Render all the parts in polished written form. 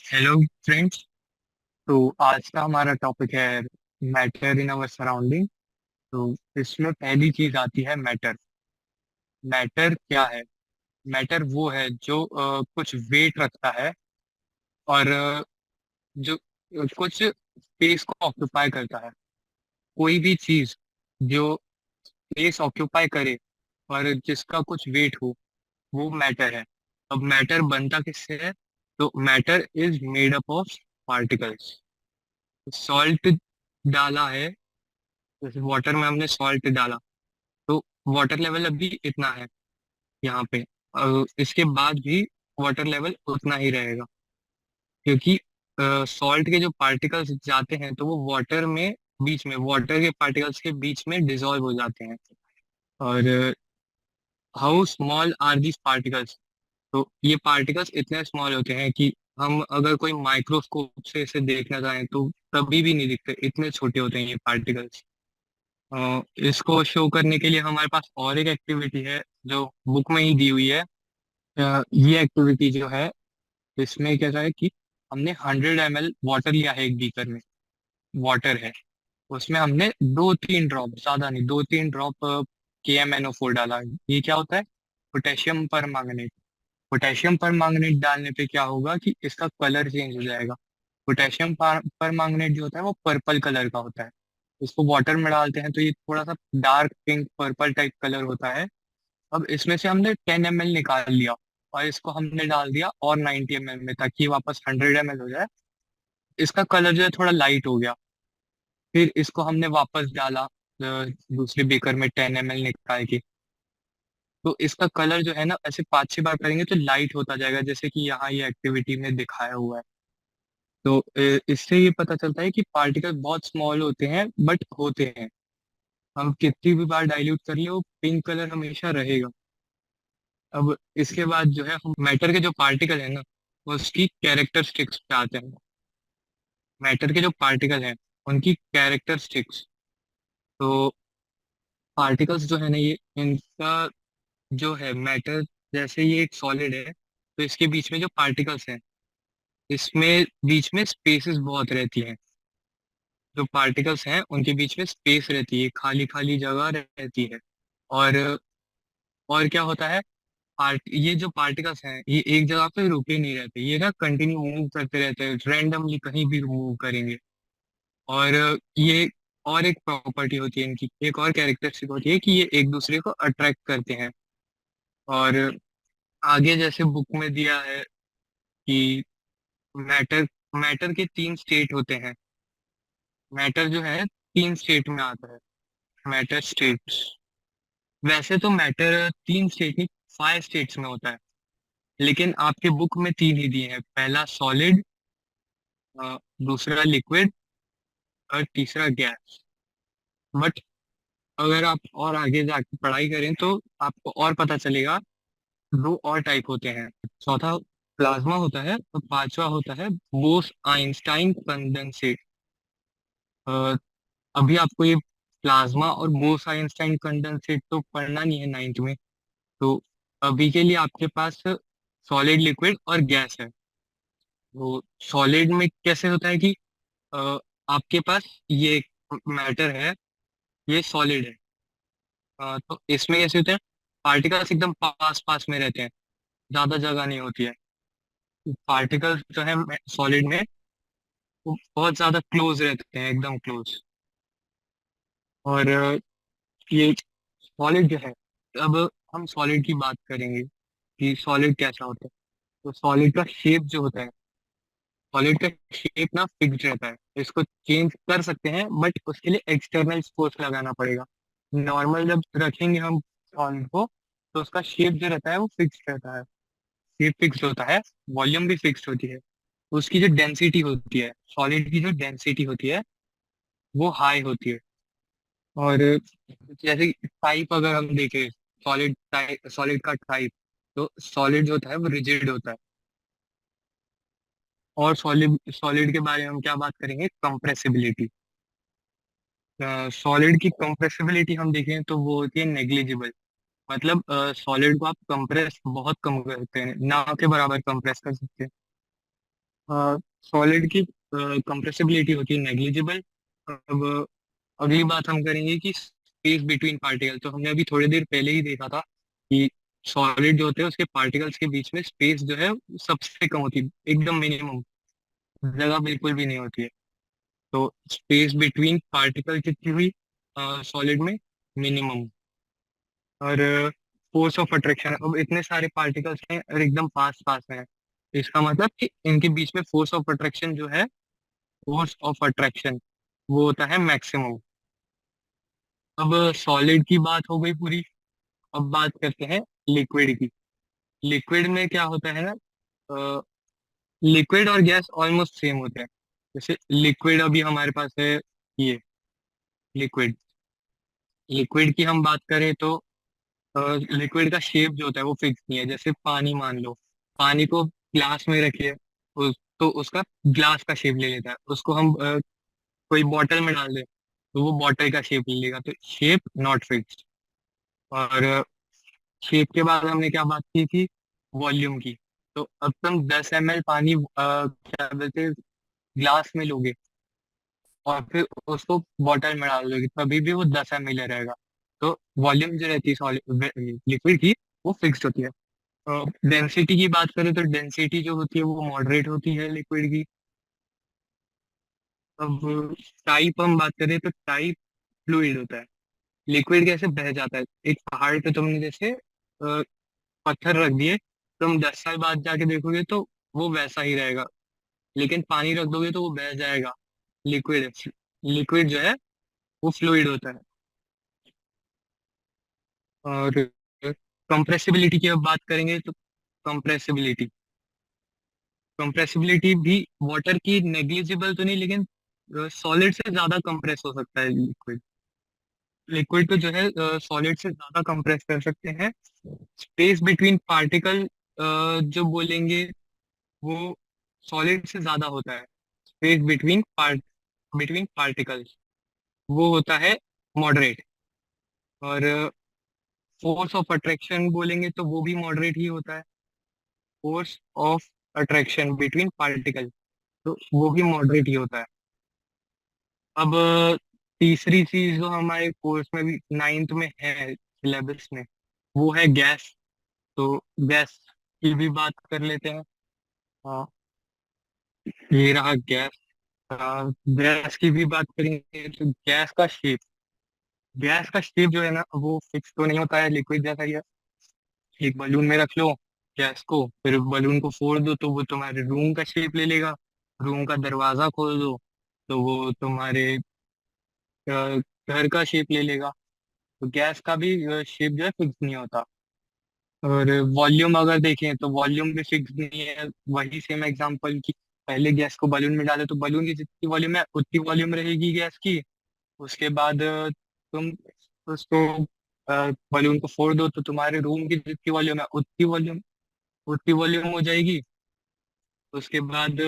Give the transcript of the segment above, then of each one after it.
Hello friends. तो आज का हमारा टॉपिक है मैटर इन अवर सराउंडिंग। तो इसमें पहली चीज आती है मैटर। मैटर क्या है? मैटर वो है जो कुछ वेट रखता है और जो कुछ स्पेस को ऑक्यूपाई करता है। कोई भी चीज जो स्पेस ऑक्यूपाई करे और जिसका कुछ वेट हो, वो मैटर है। अब मैटर बनता किससे है? तो matter is made up of particles. Salt डाला है, जैसे वाटर में हमने सॉल्ट डाला, तो वाटर लेवल अभी इतना है यहाँ पे, और इसके बाद भी वाटर लेवल उतना ही रहेगा, क्योंकि सॉल्ट के जो पार्टिकल्स जाते हैं तो वो वाटर में, बीच में वाटर के पार्टिकल्स के बीच में डिसॉल्व हो जाते हैं। और how small are these particles? तो ये पार्टिकल्स इतने स्मॉल होते हैं कि हम अगर कोई माइक्रोस्कोप से इसे देखना चाहें तो कभी भी नहीं दिखते, इतने छोटे होते हैं ये पार्टिकल्स। इसको शो करने के लिए हमारे पास और एक एक्टिविटी है जो बुक में ही दी हुई है। ये एक्टिविटी जो है, इसमें क्या है कि हमने 100 ml वाटर लिया है, एक बीकर में वाटर है, उसमें हमने 2-3 ड्रॉप, ज्यादा नहीं, 2-3 ड्रॉप KMnO4 डाला। ये क्या होता है? पोटेशियम पर। पोटेशियम पर डालने पे क्या होगा कि इसका कलर चेंज हो जाएगा। पोटेशियम पर जो होता है वो पर्पल कलर का होता है। इसको वाटर में डालते हैं तो ये थोड़ा सा dark pink purple type colour होता है। अब इसमें से हमने 10 ml निकाल लिया और इसको हमने डाल दिया और 90 ml में, ताकि ये वापस 100 ml हो जाए। इसका कलर जो है थोड़ा लाइट हो गया। फिर इसको हमने वापस डाला दूसरे बेकर में 10 ml निकाल के। तो इसका कलर जो है ना, ऐसे 5-6 बार करेंगे तो लाइट होता जाएगा, जैसे कि यहाँ ये एक्टिविटी में दिखाया हुआ है। तो इससे ये पता चलता है कि पार्टिकल बहुत स्मॉल होते हैं बट होते हैं। हम कितनी भी बार डाइल्यूट कर ले, वो पिंक कलर हमेशा रहेगा। अब इसके बाद जो है, हम मैटर के जो पार्टिकल है ना, वो उसकी कैरेक्टरिस्टिक्स पे आते हैं। मैटर के जो पार्टिकल हैं उनकी कैरेक्टरिस्टिक्स। तो पार्टिकल्स जो है ना, ये इनका जो है मैटर, जैसे ये एक सॉलिड है तो इसके बीच में जो पार्टिकल्स हैं, इसमें बीच में स्पेसेस बहुत रहती हैं। जो पार्टिकल्स हैं उनके बीच में स्पेस रहती है, खाली खाली जगह रहती है। और क्या होता है, ये जो पार्टिकल्स हैं ये एक जगह पे रुके नहीं रहते, ये ना कंटिन्यू मूव करते रहते हैं, रैंडमली कहीं भी मूव करेंगे। और ये और एक प्रॉपर्टी होती है इनकी, एक और कैरेक्टरिस्टिक होती है कि ये एक दूसरे को अट्रैक्ट करते हैं। और आगे जैसे बुक में दिया है कि मैटर मैटर के 3 स्टेट होते हैं। मैटर जो है 3 स्टेट में आता है, मैटर स्टेट्स। वैसे तो मैटर 3 स्टेट नहीं, 5 स्टेट्स में होता है, लेकिन आपके बुक में 3 ही दिए हैं। पहला सॉलिड, दूसरा लिक्विड और तीसरा गैस। बट अगर आप और आगे जाके पढ़ाई करें तो आपको और पता चलेगा, 2 और टाइप होते हैं। चौथा प्लाज्मा होता है और पांचवा होता है बोस आइंस्टाइन कंडेंसेट। अभी आपको ये प्लाज्मा और बोस आइंस्टाइन कंडेंसेट तो पढ़ना नहीं है 9th में। तो अभी के लिए आपके पास सॉलिड, लिक्विड और गैस है। तो सॉलिड में कैसे होता है कि अ, आपके पास ये मैटर है, ये सॉलिड है। तो इसमें कैसे होते हैं, पार्टिकल्स एकदम पास पास में रहते हैं, ज्यादा जगह नहीं होती है। पार्टिकल्स जो है सॉलिड में, वो बहुत ज्यादा क्लोज रहते हैं, एकदम क्लोज। और ये सॉलिड जो है, अब हम सॉलिड की बात करेंगे कि सॉलिड कैसा होता है। तो सॉलिड का शेप जो होता है, सॉलिड का शेप ना फिक्स्ड रहता है, इसको चेंज कर सकते हैं बट उसके लिए एक्सटर्नल फोर्स लगाना पड़ेगा। नॉर्मल जब रखेंगे हम सॉलिड को, तो उसका शेप जो रहता है वो फिक्स्ड रहता है। शेप फिक्स्ड होता है, वॉल्यूम भी फिक्स्ड होती है। उसकी जो डेंसिटी होती है, सॉलिड की जो डेंसिटी होती है, वो हाई होती है। और जैसे टाइप अगर हम देखें, सॉलिड का टाइप, तो सॉलिड जो होता है वो रिजिड होता है। और सॉलिड सॉलिड के बारे में हम क्या बात करेंगे, कंप्रेसिबिलिटी। सॉलिड की कंप्रेसिबिलिटी हम देखें तो वो होती है नेग्लिजिबल। मतलब सॉलिड को आप कंप्रेस बहुत कम कर सकते हैं, ना के बराबर कंप्रेस कर सकते हैं। सॉलिड की कंप्रेसिबिलिटी होती है नेग्लिजिबल। अब अगली बात हम करेंगे कि स्पेस बिटवीन पार्टिकल। तो हमने अभी थोड़ी देर पहले ही देखा था कि सॉलिड जो होते हैं उसके पार्टिकल्स के बीच में स्पेस जो है सबसे कम होती है, एकदम मिनिमम, जगह बिल्कुल भी नहीं होती है। तो स्पेस बिटवीन पार्टिकल कितनी हुई सॉलिड में? मिनिमम। और फोर्स ऑफ अट्रैक्शन, अब इतने सारे पार्टिकल्स हैं और एकदम पास पास में है, इसका मतलब कि इनके बीच में फोर्स ऑफ अट्रैक्शन जो है, फोर्स ऑफ अट्रैक्शन वो होता है मैक्सिमम। अब सॉलिड की बात हो गई पूरी। अब बात करते हैं लिक्विड की। लिक्विड में क्या होता है ना, लिक्विड और गैस ऑलमोस्ट सेम होते हैं। जैसे लिक्विड अभी हमारे पास है, ये लिक्विड। लिक्विड की हम बात करें तो लिक्विड का शेप जो होता है वो फिक्स नहीं है। जैसे पानी मान लो, पानी को ग्लास में रखिए, तो उसका ग्लास का शेप ले लेता है। उसको हम कोई बॉटल में डाल दे तो वो बॉटल का शेप ले लेगा। तो शेप नॉट फिक्स्ड। और शेप के बाद हमने क्या बात की थी? वॉल्यूम की। तो अब तुम 10 ml पानी क्या बोलते हैं, ग्लास में लोगे और फिर उसको बॉटल में डाल दोगे, तभी भी वो 10 ml रहेगा। तो वॉल्यूम जो रहती है लिक्विड की, वो फिक्स्ड होती है। डेंसिटी की बात करें तो डेंसिटी जो होती है वो मॉडरेट होती है लिक्विड की। अब टाइप हम बात करें तो टाइप फ्लूइड होता है। लिक्विड कैसे बह जाता है? एक पहाड़ पे तुमने जैसे पत्थर रख दिए, तुम 10 साल बाद जाके देखोगे तो वो वैसा ही रहेगा। लेकिन पानी रख दोगे तो वो बह जाएगा। लिक्विड लिक्विड जो है वो फ्लूइड होता है। और कंप्रेसिबिलिटी की अब बात करेंगे तो कंप्रेसिबिलिटी कंप्रेसिबिलिटी भी वाटर की नेग्लिजिबल तो नहीं, लेकिन सॉलिड से ज्यादा कंप्रेस हो सकता है लिक्विड। लिक्विड को जो है सॉलिड से ज्यादा कंप्रेस कर सकते हैं। स्पेस बिटवीन पार्टिकल जो बोलेंगे वो सॉलिड से ज्यादा होता है। स्पेस बिटवीन पार्टिकल्स वो होता है मॉडरेट। और फोर्स ऑफ अट्रैक्शन बोलेंगे तो वो भी मॉडरेट ही होता है। Force of attraction between particle, तो वो भी मॉडरेट ही होता है। अब तीसरी चीज जो हमारे कोर्स में भी नाइन्थ में है, सिलेबस में, वो है गैस। तो गैस की भी बात कर लेते हैं। हाँ, ये रहा गैस। गैस की भी बात करेंगे तो गैस का शेप जो है ना वो फिक्स तो नहीं होता है, लिक्विड जैसा ही है। एक बलून में रख लो गैस को, फिर बलून को फोड़ दो तो वो तुम्हारे रूम का शेप ले लेगा। रूम का दरवाजा खोल दो तो वो तुम्हारे घर का शेप ले लेगा। तो गैस का भी शेप जो है फिक्स नहीं होता। और वॉल्यूम अगर देखें तो वॉल्यूम भी फिक्स नहीं है। वही सेम एग्जांपल की, पहले गैस को बलून में डाले तो बलून की जितनी वॉल्यूम है उतनी वॉल्यूम रहेगी गैस की। उसके बाद तुम उसको बलून को फोड़ दो तो तुम्हारे रूम की जितनी वॉल्यूम है उतनी वॉल्यूम हो जाएगी। उसके बाद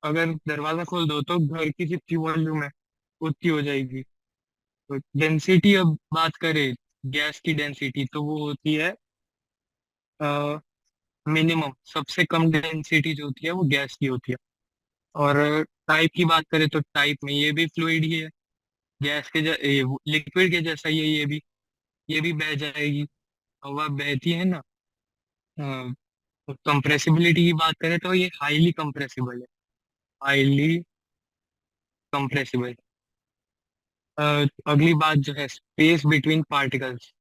अगर दरवाजा खोल दो तो घर की जितनी वॉल्यूम है उतनी हो जाएगी। तो डेंसिटी अब बात करें, गैस की डेंसिटी तो वो होती है मिनिमम, सबसे कम डेंसिटी जो होती है वो गैस की होती है। और टाइप की बात करें तो टाइप में ये भी फ्लूइड ही है, गैस के लिक्विड के जैसा ही है। ये भी बह जाएगी, हवा बहती है ना। कंप्रेसिबिलिटी की बात करें तो ये हाईली कंप्रेसिबल है, हाईली कंप्रेसिबल। अगली बात जो है स्पेस बिटवीन पार्टिकल्स,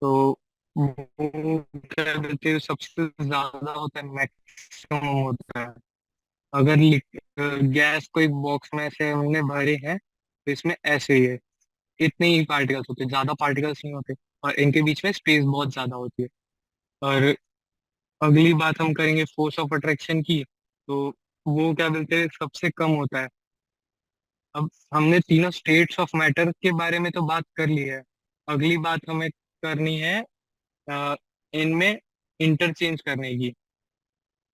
तो वो क्या बोलते हैं, सबसे ज्यादा होता है, मैक्सिमम होता है। अगर गैस को एक बॉक्स में ऐसे हमने भरे हैं तो इसमें ऐसे ही है, इतने ही पार्टिकल्स होते हैं, ज्यादा पार्टिकल्स नहीं होते। और इनके बीच में स्पेस बहुत ज्यादा होती है। और अगली बात हम करेंगे फोर्स ऑफ अट्रैक्शन की, तो वो क्या बोलते हैं सबसे कम होता है। अब हमने तीनों स्टेट्स ऑफ मैटर के बारे में तो बात कर ली है। अगली बात हमें करनी है इनमें इंटरचेंज करने की।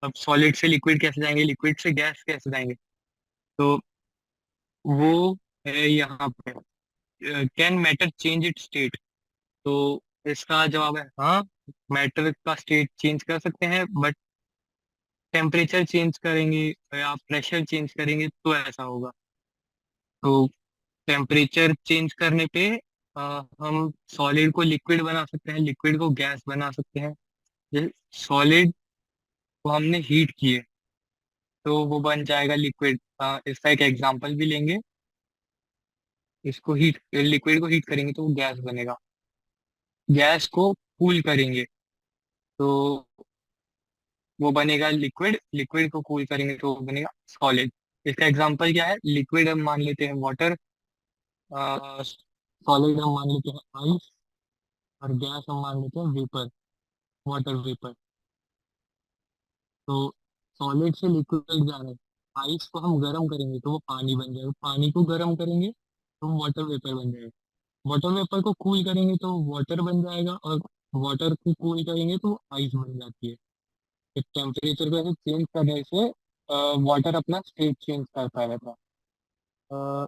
अब सॉलिड से लिक्विड कैसे जाएंगे, लिक्विड से गैस कैसे जाएंगे, तो वो है यहाँ पे। Can matter change it state? तो इसका जवाब है हाँ, मैटर का स्टेट चेंज कर सकते हैं, बट टेम्परेचर चेंज करेंगे या प्रेशर चेंज करेंगे तो ऐसा होगा। तो टेम्परेचर चेंज करने पे हम सॉलिड को लिक्विड बना सकते हैं, लिक्विड को गैस बना सकते हैं। सॉलिड को हमने हीट किए तो वो बन जाएगा लिक्विड। इसका एक एग्जांपल भी लेंगे। इसको हीट लिक्विड को हीट करेंगे तो वो गैस बनेगा। गैस को कूल करेंगे तो वो बनेगा लिक्विड। लिक्विड को कूल करेंगे तो वो बनेगा सॉलिड। इसका एग्जांपल क्या है? लिक्विड हम मान लेते हैं वाटर, सॉलिड हम मान लेते हैं आइस, और गैस हम मान लेते हैं वेपर, वाटर वेपर। तो सॉलिड से लिक्विड जा रहे हैं। आइस को हम गर्म करेंगे तो वो पानी बन जाएगा, पानी को गर्म करेंगे तो वो वाटर वेपर बन जाएगा। वाटर वेपर को कूल करेंगे तो वाटर बन जाएगा, और वाटर को कूल करेंगे तो आइस बन जाती है। तो टेम्परेचर को ऐसे चेंज करने से वाटर अपना स्टेट चेंज करता रहता है। अ,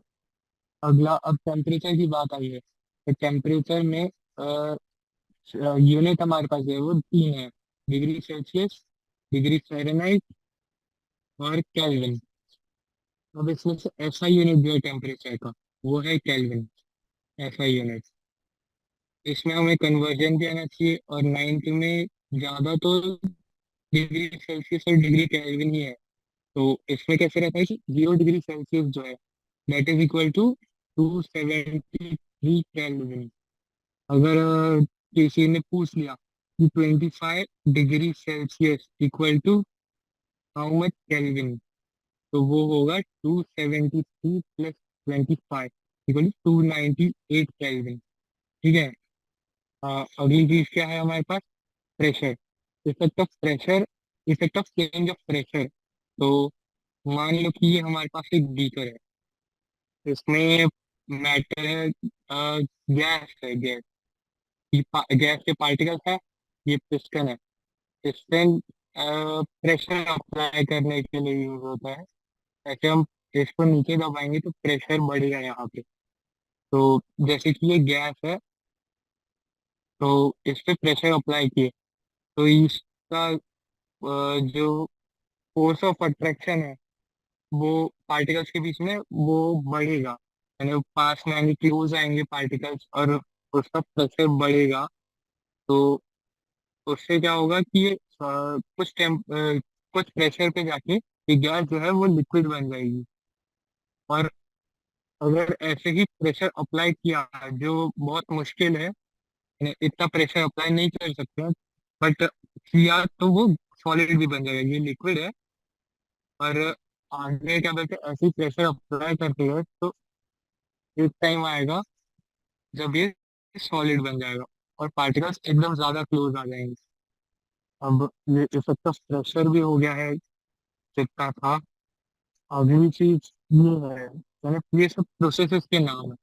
अगला, अब टेम्परेचर की बात आई है तो टेम्परेचर में यूनिट हमारे पास है वो तीन है: डिग्री सेल्सियस, डिग्री फ़ारेनहाइट और केल्विन। अब इसमें से ऐसा यूनिट जो है टेम्परेचर का, वो है केल्विन। ऐसा यूनिट, इसमें हमें कन्वर्जन भी आना चाहिए, और नाइन्थ में ज़्यादा तो डिग्री सेल्सियस और डिग्री केल्विन ही है। तो इसमें कैसे रहता है कि 0 डिग्री सेल्सियस जो है that is equal to 273 kelvin. अगर किसी ने पूछ लिया कि 25 degree Celsius equal to how much kelvin, तो वो होगा 273 + 25 इक्वल टू 298 केल्विन। ठीक है। अगली चीज क्या है हमारे पास? Pressure. Effect of pressure, effect of change of pressure. तो मान लो कि ये हमारे पास एक बीकर है, इसमें मैटर है, गैस है, गैस। गैस के पार्टिकल्स है, ये पिस्टन है। पिस्टन प्रेशर अप्लाई करने के लिए यूज होता है। ऐसे हम इसको नीचे दबाएंगे तो प्रेशर बढ़ेगा यहाँ पे। तो जैसे कि ये गैस है, तो इस पे प्रेशर अप्लाई किए तो इसका जो फोर्स ऑफ अट्रैक्शन है वो पार्टिकल्स के बीच में वो बढ़ेगा। यानी वो पास में आएंगे, क्लोज आएंगे पार्टिकल्स, और उसका प्रेशर बढ़ेगा। तो उससे क्या होगा कि ये कुछ प्रेशर पे जाके ये गैस जो है वो लिक्विड बन जाएगी। और अगर ऐसे ही प्रेशर अप्लाई किया, जो बहुत मुश्किल है, यानी इतना प्रेशर अप्लाई नहीं कर सकते हैं, बट किया तो वो सॉलिड भी बन जाएगा। ये लिक्विड है, और आगे क्या बोलते हैं, ऐसे ही प्रेशर अप्लाई करते हैं तो एक टाइम आएगा जब ये सॉलिड बन जाएगा और पार्टिकल्स एकदम ज्यादा क्लोज आ जाएंगे। अब ये इफेक्ट ऑफ प्रेशर भी हो गया है जितना था। अगली चीज ये है, यानी ये सब प्रोसेसेस के नाम है।